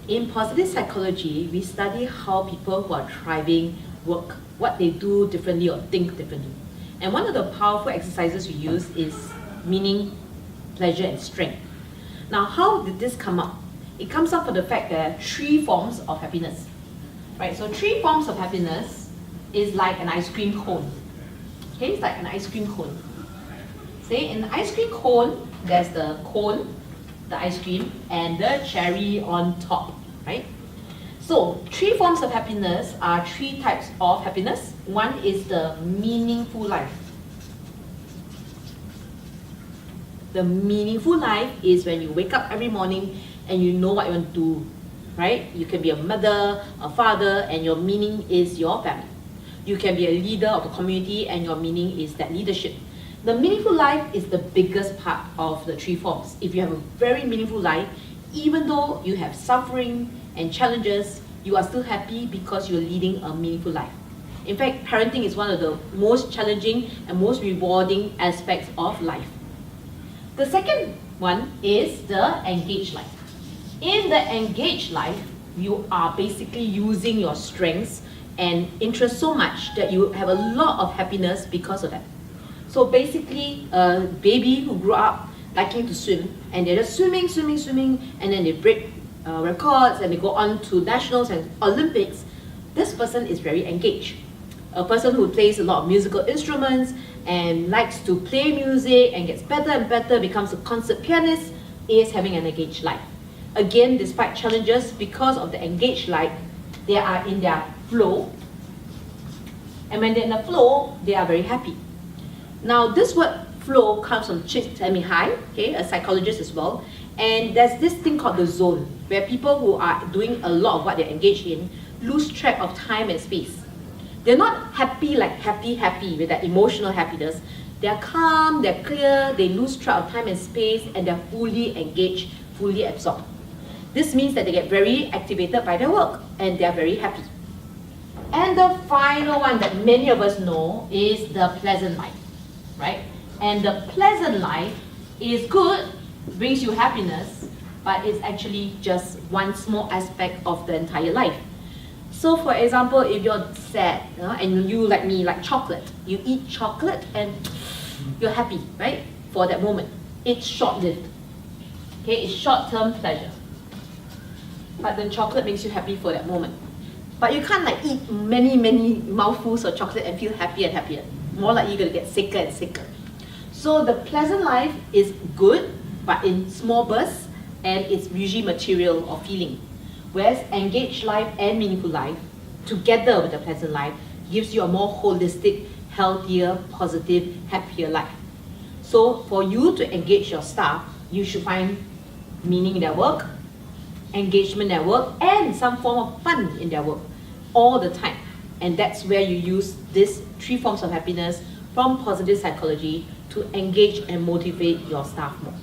In positive psychology, we study how people who are thriving work, what they do differently or think differently. And one of the powerful exercises we use is meaning, pleasure, and strength. Now, how did this come up? It comes up from the fact that there are 3 forms of happiness. Right, so 3 forms of happiness is like an ice cream cone. Okay, it's like an ice cream cone. See, in the ice cream cone, there's the cone, the ice cream, and the cherry on top, right? So, 3 forms of happiness are 3 types of happiness. One is the meaningful life. The meaningful life is when you wake up every morning and you know what you want to do, right? You can be a mother, a father, and your meaning is your family. You can be a leader of a community and your meaning is that leadership. The meaningful life is the biggest part of the 3 forms. If you have a very meaningful life, even though you have suffering and challenges, you are still happy because you're leading a meaningful life. In fact, parenting is one of the most challenging and most rewarding aspects of life. The second one is the engaged life. In the engaged life, you are basically using your strengths and interests so much that you have a lot of happiness because of that. So basically, a baby who grew up liking to swim, and they're just swimming, and then they break records and they go on to nationals and Olympics, this person is very engaged. A person who plays a lot of musical instruments and likes to play music and gets better and better, becomes a concert pianist, is having an engaged life. Again, despite challenges, because of the engaged life, they are in their flow. And when they're in the flow, they are very happy. Now, this word flow comes from Csikszentmihalyi Hai, okay, a psychologist as well. And there's this thing called the zone, where people who are doing a lot of what they're engaged in lose track of time and space. They're not happy like happy with that emotional happiness. They're calm, they're clear, they lose track of time and space, and they're fully engaged, fully absorbed. This means that they get very activated by their work and they're very happy. And the final one that many of us know is the pleasant life, right? And the pleasant life is good, brings you happiness, but it's actually just one small aspect of the entire life. So for example, if you're sad, and you, like me, like chocolate, you eat chocolate and you're happy, right? For that moment. It's short-lived. Okay, it's short-term pleasure. But the chocolate makes you happy for that moment. But you can't like eat many mouthfuls of chocolate and feel happier and happier. More like you're gonna get sicker and sicker. So the pleasant life is good, but in small bursts, and it's usually material or feeling. Whereas engaged life and meaningful life, together with the pleasant life, gives you a more holistic, healthier, positive, happier life. So for you to engage your staff, you should find meaning in their work, engagement in their work, and some form of fun in their work all the time. And that's where you use these 3 forms of happiness from positive psychology to engage and motivate your staff more.